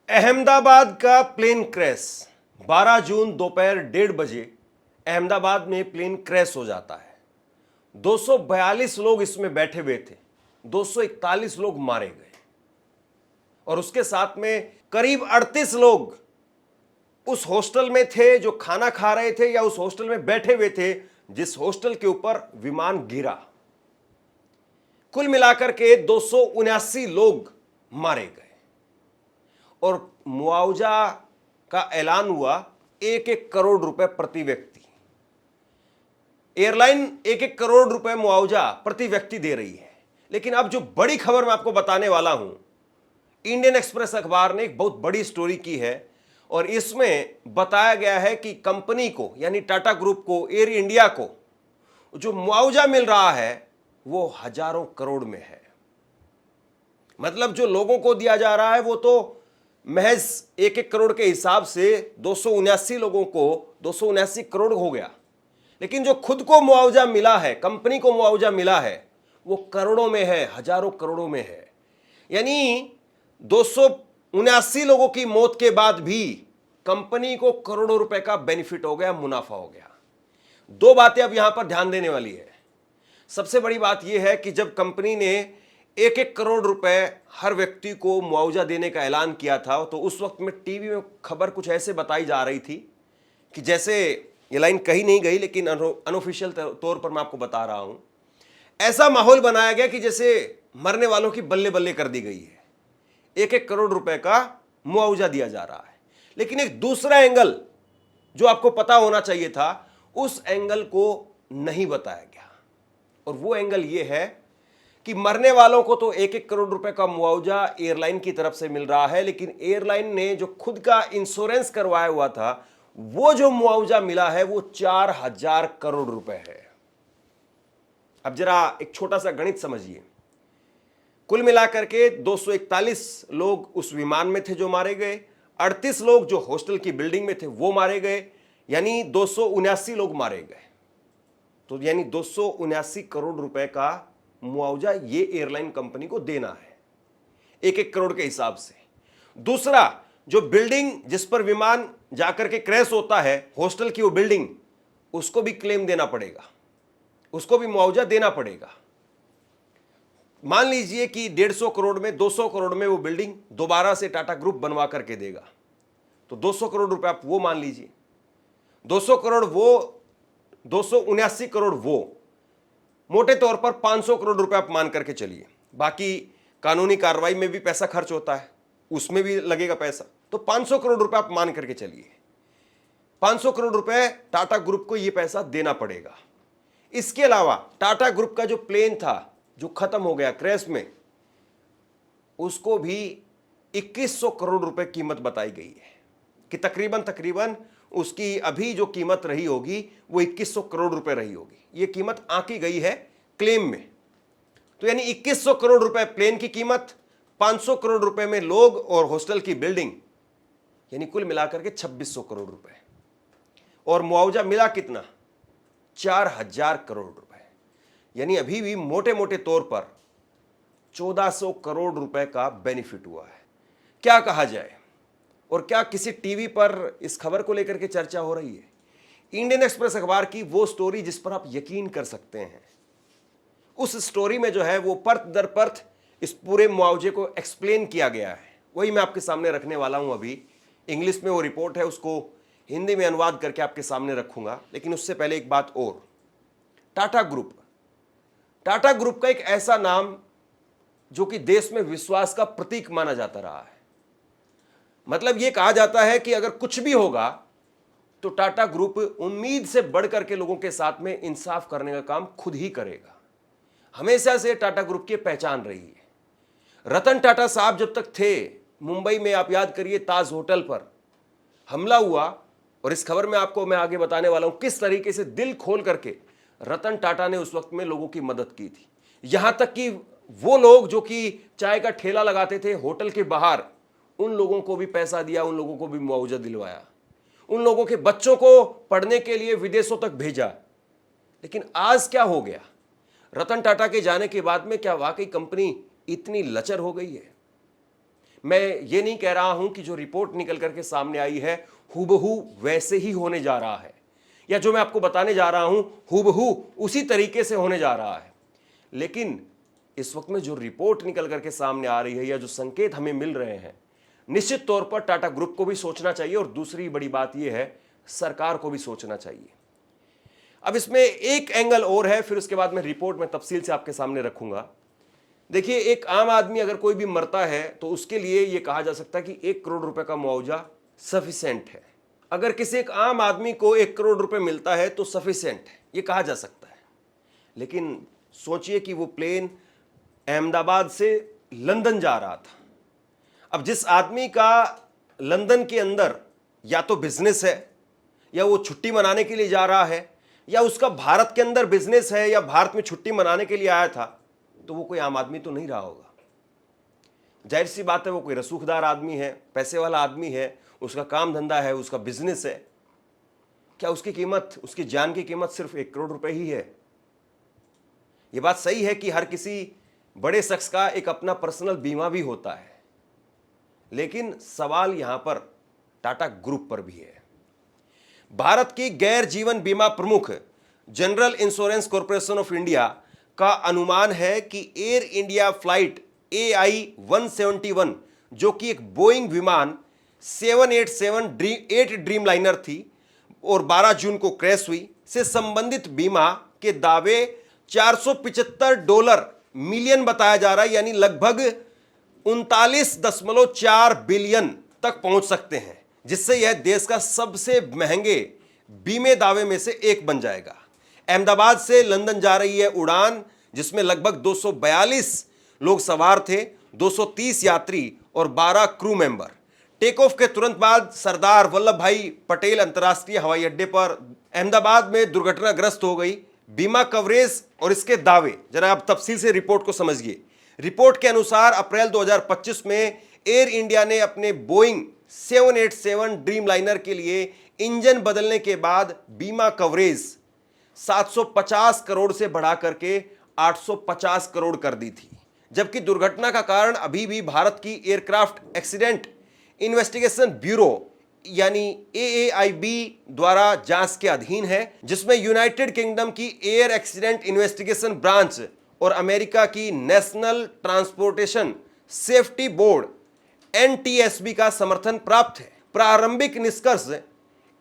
अहमदाबाद का plane crash 12 जून दोपहर 1:30 अहमदाबाद में प्लेन क्रैश हो जाता है। 242 लोग इसमें बैठे हुए थे, 241 लोग मारे गए और उसके साथ में करीब 38 लोग उस हॉस्टल में थे जो खाना खा रहे थे या उस हॉस्टल में बैठे हुए थे जिस हॉस्टल के ऊपर विमान गिरा। कुल मिलाकर के 279 लोग मारे गए और मुआवजा का ऐलान हुआ 1-1 करोड़ रुपए प्रति व्यक्ति। एयरलाइन 1-1 करोड़ रुपए मुआवजा प्रति व्यक्ति दे रही है। लेकिन अब जो बड़ी खबर मैं आपको बताने वाला हूं, इंडियन एक्सप्रेस अखबार ने एक बहुत बड़ी स्टोरी की है और इसमें बताया गया है कि कंपनी को यानी टाटा ग्रुप को, एयर इंडिया को जो मुआवजा मिल रहा है वो हजारों करोड़ में है। मतलब जो लोगों को दिया जा रहा है वो तो महज 1-1 करोड़ के हिसाब से 279 लोगों को 279 करोड़ हो गया, लेकिन जो खुद को मुआवजा मिला है, कंपनी को मुआवजा मिला है, वो करोड़ों में है, हजारों करोड़ों में है। यानी 279 लोगों की मौत के बाद भी कंपनी को करोड़ों रुपए का बेनिफिट हो गया, मुनाफा हो गया। दो बातें अब यहां पर ध्यान देने वाली है। सबसे बड़ी बात यह है कि जब कंपनी ने 1-1 करोड़ रुपए हर व्यक्ति को मुआवजा देने का ऐलान किया था तो उस वक्त में टीवी में खबर कुछ ऐसे बताई जा रही थी कि जैसे ये लाइन कही नहीं गई, लेकिन अनऑफिशियल तौर पर मैं आपको बता रहा हूं, ऐसा माहौल बनाया गया कि जैसे मरने वालों की बल्ले बल्ले कर दी गई है। 1-1 करोड़ रुपए का मुआवजा दिया जा रहा है। लेकिन एक दूसरा एंगल जो आपको पता होना चाहिए था, उस एंगल को नहीं बताया गया और वो एंगल ये है कि मरने वालों को तो 1-1 करोड़ रुपए का मुआवजा एयरलाइन की तरफ से मिल रहा है, लेकिन एयरलाइन ने जो खुद का इंश्योरेंस करवाया हुआ था वो जो मुआवजा मिला है वो 4000 करोड़ रुपए है। अब जरा एक छोटा सा गणित समझिए। कुल मिलाकर के 241 लोग उस विमान में थे जो मारे गए, 38 लोग जो हॉस्टल की बिल्डिंग में थे वो मारे गए, यानी 279 लोग मारे गए। तो यानी 279 करोड़ रुपए का मुआवजा ये एयरलाइन कंपनी को देना है 1-1 करोड़ के हिसाब से। दूसरा, जो बिल्डिंग जिस पर विमान जाकर के क्रैश होता है, हॉस्टल की वो बिल्डिंग, उसको भी क्लेम देना पड़ेगा, उसको भी मुआवजा देना पड़ेगा। मान लीजिए कि 150 करोड़ में 200 करोड़ में वो बिल्डिंग दोबारा से टाटा ग्रुप बनवा करके देगा, तो 200 करोड़ रुपए आप वो मान लीजिए, 200 करोड़ वो, 279 करोड़ वो, मोटे तौर पर 500 करोड़ रुपए आप मान करके चलिए। बाकी कानूनी कार्रवाई में भी पैसा खर्च होता है, उसमें भी लगेगा पैसा, तो 500 करोड़ रुपए आप मान करके चलिए। 500 करोड़ रुपए टाटा ग्रुप को यह पैसा देना पड़ेगा। इसके अलावा टाटा ग्रुप का जो प्लेन था जो खत्म हो गया क्रैश में, उसको भी 2100 करोड़ रुपए कीमत बताई गई है कि तकरीबन उसकी अभी जो कीमत रही होगी वो 2100 करोड़ रुपए रही होगी। ये कीमत आंकी गई है क्लेम में। तो यानी 2100 करोड़ रुपए प्लेन की कीमत, 500 करोड़ रुपए में लोग और हॉस्टल की बिल्डिंग, यानी कुल मिलाकर के 2600 करोड़ रुपए। और मुआवजा मिला कितना? 4000 करोड़ रुपए। यानी अभी भी मोटे मोटे तौर पर 1400 करोड़ रुपए का बेनिफिट हुआ है। क्या कहा जाए? और क्या किसी टीवी पर इस खबर को लेकर के चर्चा हो रही है? इंडियन एक्सप्रेस अखबार की वो स्टोरी जिस पर आप यकीन कर सकते हैं, उस स्टोरी में जो है वो परत दर परत इस पूरे मुआवजे को एक्सप्लेन किया गया है, वही मैं आपके सामने रखने वाला हूं। अभी इंग्लिश में वो रिपोर्ट है, उसको हिंदी में अनुवाद करके आपके सामने रखूंगा। लेकिन उससे पहले एक बात और, टाटा ग्रुप का एक ऐसा नाम जो कि देश में विश्वास का प्रतीक माना जाता रहा है। मतलब यह कहा जाता है कि अगर कुछ भी होगा तो टाटा ग्रुप उम्मीद से बढ़कर के लोगों के साथ में इंसाफ करने का काम खुद ही करेगा। हमेशा से टाटा ग्रुप की पहचान रही है। रतन टाटा साहब जब तक थे मुंबई में, आप याद करिए, ताज होटल पर हमला हुआ और इस खबर में आपको मैं आगे बताने वाला हूं किस तरीके से दिल खोल करके रतन टाटा ने उस वक्त में लोगों की मदद की थी। यहां तक कि वो लोग जो कि चाय का ठेला लगाते थे होटल के बाहर, उन लोगों को भी पैसा दिया, उन लोगों को भी मुआवजा दिलवाया, उन लोगों के बच्चों को पढ़ने के लिए विदेशों तक भेजा। लेकिन आज क्या हो गया? रतन टाटा के जाने के बाद में क्या वाकई कंपनी इतनी लचर हो गई है? मैं ये नहीं कह रहा हूं कि जो रिपोर्ट निकल करके सामने आई है हूबहू वैसे ही होने जा रहा है, या जो मैं आपको बताने जा रहा हूं हूबहू उसी तरीके से होने जा रहा है। लेकिन इस वक्त में जो रिपोर्ट निकल करके सामने आ रही है या जो संकेत हमें मिल रहे हैं, निश्चित तौर पर टाटा ग्रुप को भी सोचना चाहिए और दूसरी बड़ी बात यह है सरकार को भी सोचना चाहिए। अब इसमें एक एंगल और है, फिर उसके बाद मैं रिपोर्ट में तफसील से आपके सामने रखूंगा। देखिए, एक आम आदमी अगर कोई भी मरता है तो उसके लिए यह कहा जा सकता है कि 1 करोड़ रुपए का मुआवजा सफिशिएंट है। अगर किसी एक आम आदमी को 1 करोड़ रुपए मिलता है तो सफिशिएंट है, यह कहा जा सकता है। लेकिन सोचिए कि वो प्लेन अहमदाबाद से लंदन जा रहा था। अब जिस आदमी का लंदन के अंदर या तो बिजनेस है, या वो छुट्टी मनाने के लिए जा रहा है, या उसका भारत के अंदर बिजनेस है या भारत में छुट्टी मनाने के लिए आया था, तो वो कोई आम आदमी तो नहीं रहा होगा। जाहिर सी बात है वो कोई रसूखदार आदमी है, पैसे वाला आदमी है, उसका काम धंधा है, उसका बिजनेस है। क्या उसकी कीमत, उसकी जान की कीमत सिर्फ 1 करोड़ रुपए ही है? ये बात सही है कि हर किसी बड़े शख्स का एक अपना पर्सनल बीमा भी होता है, लेकिन सवाल यहां पर टाटा ग्रुप पर भी है। भारत की गैर जीवन बीमा प्रमुख general insurance corporation of India का अनुमान है कि एयर इंडिया फ्लाइट AI-171, जो कि एक बोइंग विमान 787-8 ड्रीम लाइनर थी और 12 जून को क्रैश हुई, से संबंधित बीमा के दावे $475 मिलियन बताया जा रहा है, यानी लगभग 39.4 बिलियन तक पहुंच सकते हैं, जिससे यह देश का सबसे महंगे बीमे दावे में से एक बन जाएगा। अहमदाबाद से लंदन जा रही है उड़ान, जिसमें लगभग 242 लोग सवार थे, 230 यात्री और 12 क्रू मेंबर। टेक ऑफ के तुरंत बाद सरदार वल्लभ भाई पटेल अंतर्राष्ट्रीय हवाई अड्डे पर अहमदाबाद में दुर्घटनाग्रस्त हो गई। बीमा कवरेज और इसके दावे, जरा आप तफसील से रिपोर्ट को समझिए। रिपोर्ट के अनुसार अप्रैल 2025 में एयर इंडिया ने अपने बोइंग 787 ड्रीम लाइनर के लिए इंजन बदलने के बाद बीमा कवरेज 750 करोड़ से बढ़ा करके 850 करोड़ कर दी थी, जबकि दुर्घटना का कारण अभी भी भारत की एयरक्राफ्ट एक्सीडेंट इन्वेस्टिगेशन ब्यूरो यानी AAIB द्वारा जांच के अधीन है, जिसमें यूनाइटेड किंगडम की एयर एक्सीडेंट इन्वेस्टिगेशन ब्रांच और अमेरिका की national transportation safety board NTSB का समर्थन प्राप्त है। प्रारंभिक निष्कर्ष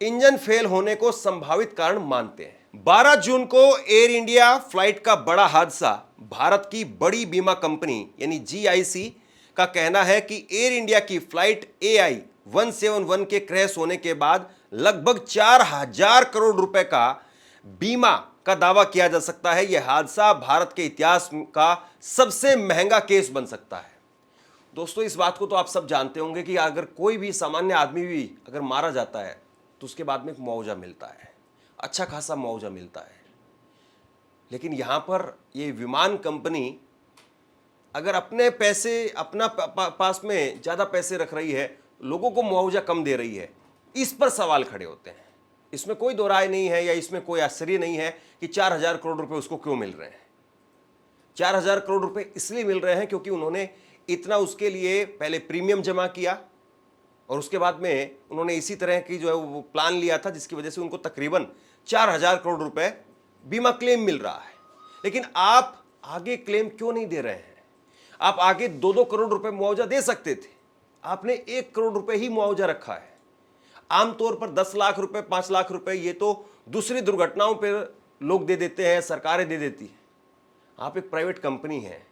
इंजन फेल होने को संभावित कारण मानते हैं। 12 जून को एयर इंडिया फ्लाइट का बड़ा हादसा, भारत की बड़ी बीमा कंपनी यानी GIC का कहना है कि एयर इंडिया की फ्लाइट AI-171 के क्रैश होने के बाद लगभग 4000 करोड़ रुपए का बीमा का दावा किया जा सकता है। यह हादसा भारत के इतिहास का सबसे महंगा केस बन सकता है। दोस्तों, इस बात को तो आप सब जानते होंगे कि अगर कोई भी सामान्य आदमी भी अगर मारा जाता है तो उसके बाद में एक मुआवजा मिलता है, अच्छा खासा मुआवजा मिलता है। लेकिन यहां पर ये विमान कंपनी अगर अपने पैसे अपना पास में ज्यादा पैसे रख रही है, लोगों को मुआवजा कम दे रही है, इस पर सवाल खड़े होते हैं। इसमें कोई दो राय नहीं है या इसमें कोई आश्चर्य नहीं है कि 4000 करोड़ रुपए उसको क्यों मिल रहे हैं। 4000 करोड़ रुपए इसलिए मिल रहे हैं क्योंकि उन्होंने इतना उसके लिए पहले प्रीमियम जमा किया और उसके बाद में उन्होंने इसी तरह की जो है वो प्लान लिया था, जिसकी वजह से उनको तकरीबन 4000 करोड़ रुपए बीमा क्लेम मिल रहा है। लेकिन आप आगे क्लेम क्यों नहीं दे रहे हैं? आप आगे 2-2 करोड़ रुपए मुआवजा दे सकते थे, आपने 1 करोड़ रुपए ही मुआवजा रखा है। आमतौर पर 10 लाख रुपए, 5 लाख रुपए ये तो दूसरी दुर्घटनाओं पर लोग दे देते हैं, सरकारें दे देती हैं। आप एक प्राइवेट कंपनी हैं,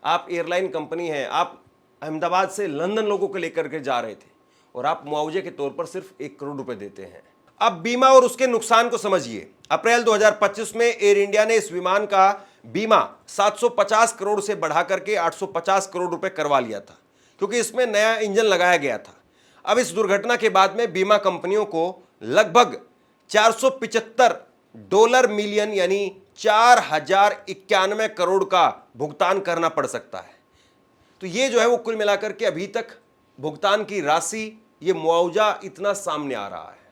आप एयरलाइन कंपनी हैं, आप अहमदाबाद से लंदन लोगों को लेकर के जा रहे थे और आप मुआवजे के तौर पर सिर्फ 1 करोड़ रुपए देते हैं। अब बीमा और उसके नुकसान को समझिए। अप्रैल 2025 में एयर इंडिया ने इस विमान का बीमा 750 करोड़ से बढ़ा करके 850 करोड़ रुपए करवा लिया था, क्योंकि इसमें नया इंजन लगाया गया था। अब इस दुर्घटना के बाद में बीमा कंपनियों को लगभग $475 मिलियन यानी 4091 करोड़ का भुगतान करना पड़ सकता है। तो ये जो है वो कुल मिलाकर के अभी तक भुगतान की राशि, ये मुआवजा इतना सामने आ रहा है।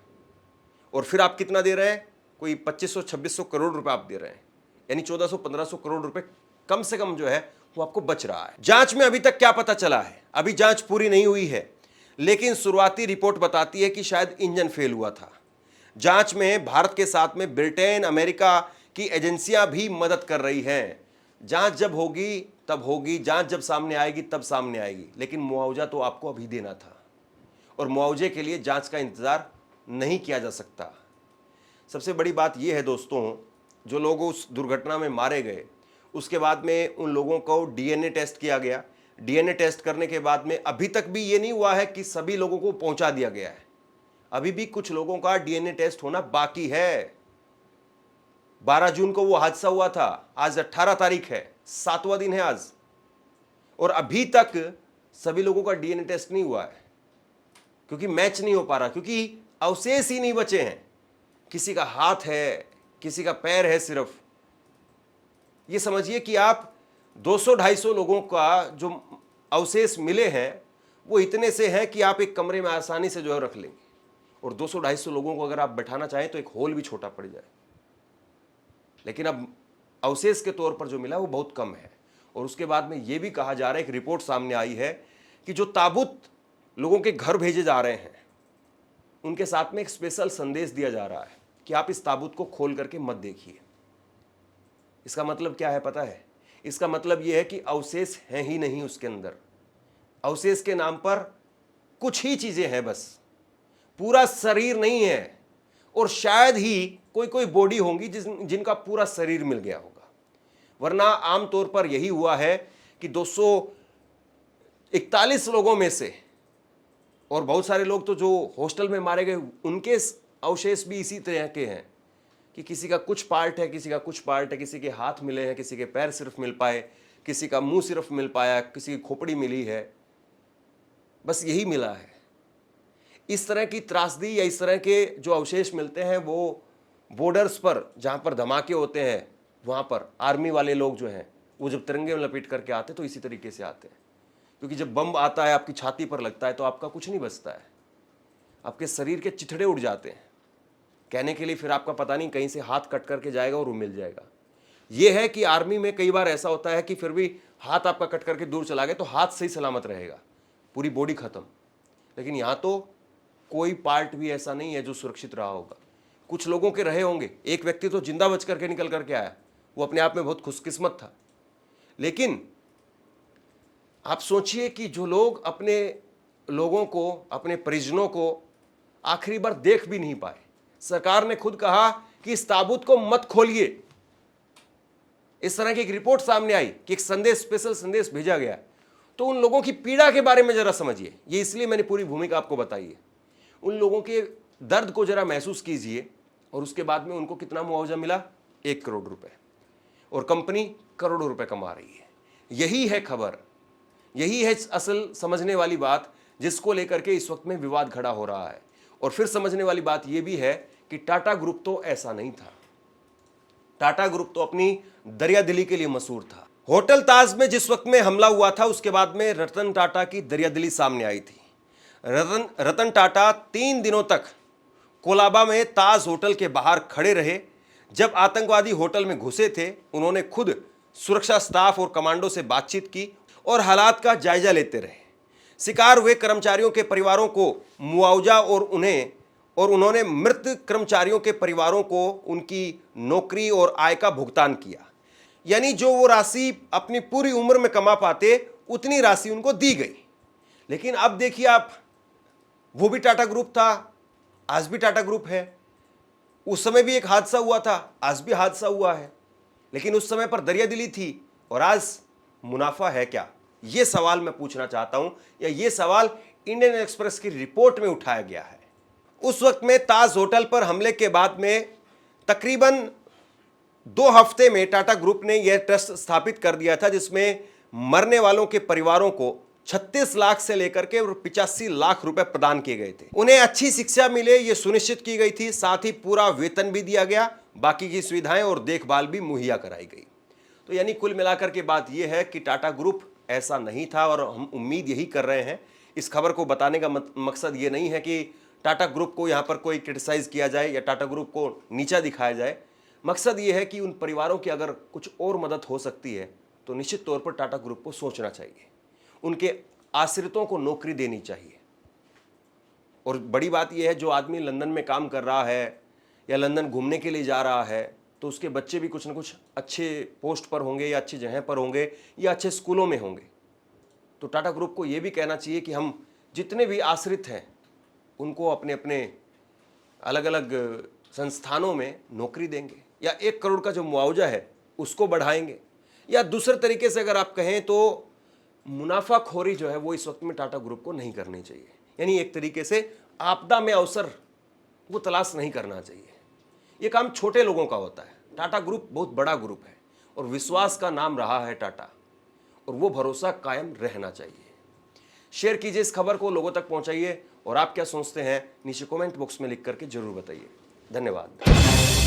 और फिर आप कितना दे रहे हैं? कोई 2500-2600 करोड़ रुपए आप दे रहे हैं, यानी 1400-1500 करोड़ रुपए कम से कम जो है वो आपको बच रहा है। जांच में अभी तक क्या पता चला है, अभी जांच पूरी नहीं हुई है, लेकिन शुरुआती रिपोर्ट बताती है कि शायद इंजन फेल हुआ था। जांच में भारत के साथ में ब्रिटेन, अमेरिका की एजेंसियां भी मदद कर रही हैं। जांच जब होगी तब होगी, जांच जब सामने आएगी तब सामने आएगी, लेकिन मुआवजा तो आपको अभी देना था और मुआवजे के लिए जांच का इंतजार नहीं किया जा सकता। सबसे बड़ी बात यह है दोस्तों, जो लोग उस दुर्घटना में मारे गए उसके बाद में उन लोगों को डीएनए टेस्ट किया गया। डीएनए टेस्ट करने के बाद में अभी तक भी ये नहीं हुआ है कि सभी लोगों को पहुंचा दिया गया है। अभी भी कुछ लोगों का डीएनए टेस्ट होना बाकी है। 12 जून को वो हादसा हुआ था, आज 18 तारीख है, 7वां दिन है आज, और अभी तक सभी लोगों का डीएनए टेस्ट नहीं हुआ है क्योंकि मैच नहीं हो पा रहा, क्योंकि अवशेष ही नहीं बचे हैं। किसी का हाथ है, किसी का पैर है सिर्फ। ये समझिए कि आप 200-250 लोगों का जो अवशेष मिले हैं वो इतने से हैं कि आप एक कमरे में आसानी से जो है रख लेंगे, और 200-250 लोगों को अगर आप बैठाना चाहें तो एक होल भी छोटा पड़ जाए। लेकिन अब अवशेष के तौर पर जो मिला वो बहुत कम है। और उसके बाद में ये भी कहा जा रहा है, एक रिपोर्ट सामने आई है कि जो ताबूत लोगों के घर भेजे जा रहे हैं उनके साथ में एक स्पेशल संदेश दिया जा रहा है कि आप इस ताबूत को खोल करके मत देखिए। इसका मतलब क्या है पता है? इसका मतलब यह है कि अवशेष हैं ही नहीं उसके अंदर। अवशेष के नाम पर कुछ ही चीजें हैं बस, पूरा शरीर नहीं है। और शायद ही कोई कोई बॉडी होंगी जिनका पूरा शरीर मिल गया होगा, वरना आमतौर पर यही हुआ है कि 241 लोगों में से, और बहुत सारे लोग तो जो हॉस्टल में मारे गए उनके अवशेष भी इसी तरह के हैं कि किसी का कुछ पार्ट है, किसी का कुछ पार्ट है, किसी के हाथ मिले हैं, किसी के पैर सिर्फ मिल पाए, किसी का मुंह सिर्फ मिल पाया, किसी की खोपड़ी मिली है, बस यही मिला है। इस तरह की त्रासदी या इस तरह के जो अवशेष मिलते हैं वो बॉर्डर्स पर जहाँ पर धमाके होते हैं वहाँ पर आर्मी वाले लोग जो हैं वो जब तिरंगे में लपेट करके आते तो इसी तरीके से आते हैं, क्योंकि जब बम आता है आपकी छाती पर लगता है तो आपका कुछ नहीं बचता है, आपके शरीर के चिथड़े उड़ जाते हैं। कहने के लिए फिर आपका पता नहीं कहीं से हाथ कट करके जाएगा और वो मिल जाएगा। ये है कि आर्मी में कई बार ऐसा होता है कि फिर भी हाथ आपका कट करके दूर चला गया तो हाथ सही सलामत रहेगा, पूरी बॉडी खत्म। लेकिन यहाँ तो कोई पार्ट भी ऐसा नहीं है जो सुरक्षित रहा होगा। कुछ लोगों के रहे होंगे, एक व्यक्ति तो जिंदा बच करके निकल करके आया, वो अपने आप में बहुत खुशकिस्मत था। लेकिन आप सोचिए कि जो लोग अपने लोगों को, अपने परिजनों को आखिरी बार देख भी नहीं पाए, सरकार ने खुद कहा कि इस ताबूत को मत खोलिए। इस तरह की एक रिपोर्ट सामने आई कि एक संदेश, स्पेशल संदेश भेजा गया। तो उन लोगों की पीड़ा के बारे में जरा समझिए। ये इसलिए मैंने पूरी भूमिका आपको बताई है। उन लोगों के दर्द को जरा महसूस कीजिए। और उसके बाद में उनको कितना मुआवजा मिला? 1 करोड़ रुपए, और कंपनी करोड़ों रुपए कमा रही है। यही है खबर, यही है असल समझने वाली बात, जिसको लेकर के इस वक्त में विवाद खड़ा हो रहा है। और फिर समझने वाली बात यह भी है कि टाटा ग्रुप तो ऐसा नहीं था। टाटा ग्रुप तो अपनी दरियादिली के लिए मशहूर था। होटल ताज में जिस वक्त में हमला हुआ था उसके बाद में रतन टाटा की दरियादिली सामने आई थी। रतन टाटा 3 दिनों तक कोलाबा में ताज होटल के बाहर खड़े रहे। जब आतंकवादी होटल में घुसे थे उन्होंने खुद सुरक्षा स्टाफ और कमांडो से बातचीत की और हालात का जायजा लेते रहे। शिकार हुए कर्मचारियों के परिवारों को मुआवजा और उन्होंने मृत कर्मचारियों के परिवारों को उनकी नौकरी और आय का भुगतान किया। यानी जो वो राशि अपनी पूरी उम्र में कमा पाते उतनी राशि उनको दी गई। लेकिन अब देखिए आप, वो भी टाटा ग्रुप था, आज भी टाटा ग्रुप है। उस समय भी एक हादसा हुआ था, आज भी हादसा हुआ है। लेकिन उस समय पर दरियादिली थी और आज मुनाफा है क्या? ये सवाल मैं पूछना चाहता हूं, या ये सवाल इंडियन एक्सप्रेस की रिपोर्ट में उठाया गया है। उस वक्त में ताज होटल पर हमले के बाद में तकरीबन 2 हफ्ते में टाटा ग्रुप ने यह ट्रस्ट स्थापित कर दिया था जिसमें मरने वालों के परिवारों को 36 लाख से लेकर के 85 लाख रुपए प्रदान किए गए थे। उन्हें अच्छी शिक्षा मिले ये सुनिश्चित की गई थी, साथ ही पूरा वेतन भी दिया गया, बाकी की सुविधाएं और देखभाल भी मुहैया कराई गई। तो यानी कुल मिलाकर के बात यह है कि टाटा ग्रुप ऐसा नहीं था, और हम उम्मीद यही कर रहे हैं। इस खबर को बताने का मकसद ये नहीं है कि टाटा ग्रुप को यहाँ पर कोई क्रिटिसाइज किया जाए या टाटा ग्रुप को नीचा दिखाया जाए। मकसद ये है कि उन परिवारों की अगर कुछ और मदद हो सकती है तो निश्चित तौर पर टाटा ग्रुप को सोचना चाहिए, उनके आश्रितों को नौकरी देनी चाहिए। और बड़ी बात यह है, जो आदमी लंदन में काम कर रहा है या लंदन घूमने के लिए जा रहा है, तो उसके बच्चे भी कुछ ना कुछ अच्छे पोस्ट पर होंगे या अच्छी जगह पर होंगे या अच्छे स्कूलों में होंगे। तो टाटा ग्रुप को यह भी कहना चाहिए कि हम जितने भी आश्रित हैं उनको अपने अपने अलग अलग संस्थानों में नौकरी देंगे, या 1 करोड़ का जो मुआवजा है उसको बढ़ाएंगे, या दूसरे तरीके से अगर आप कहें तो मुनाफाखोरी जो है वो इस वक्त में टाटा ग्रुप को नहीं करनी चाहिए। यानी एक तरीके से आपदा में अवसर वो तलाश नहीं करना चाहिए। ये काम छोटे लोगों का होता है। टाटा ग्रुप बहुत बड़ा ग्रुप है और विश्वास का नाम रहा है टाटा, और वो भरोसा कायम रहना चाहिए। शेयर कीजिए इस खबर को, लोगों तक पहुंचाइए, और आप क्या सोचते हैं नीचे कमेंट बॉक्स में लिख करके जरूर बताइए। धन्यवाद।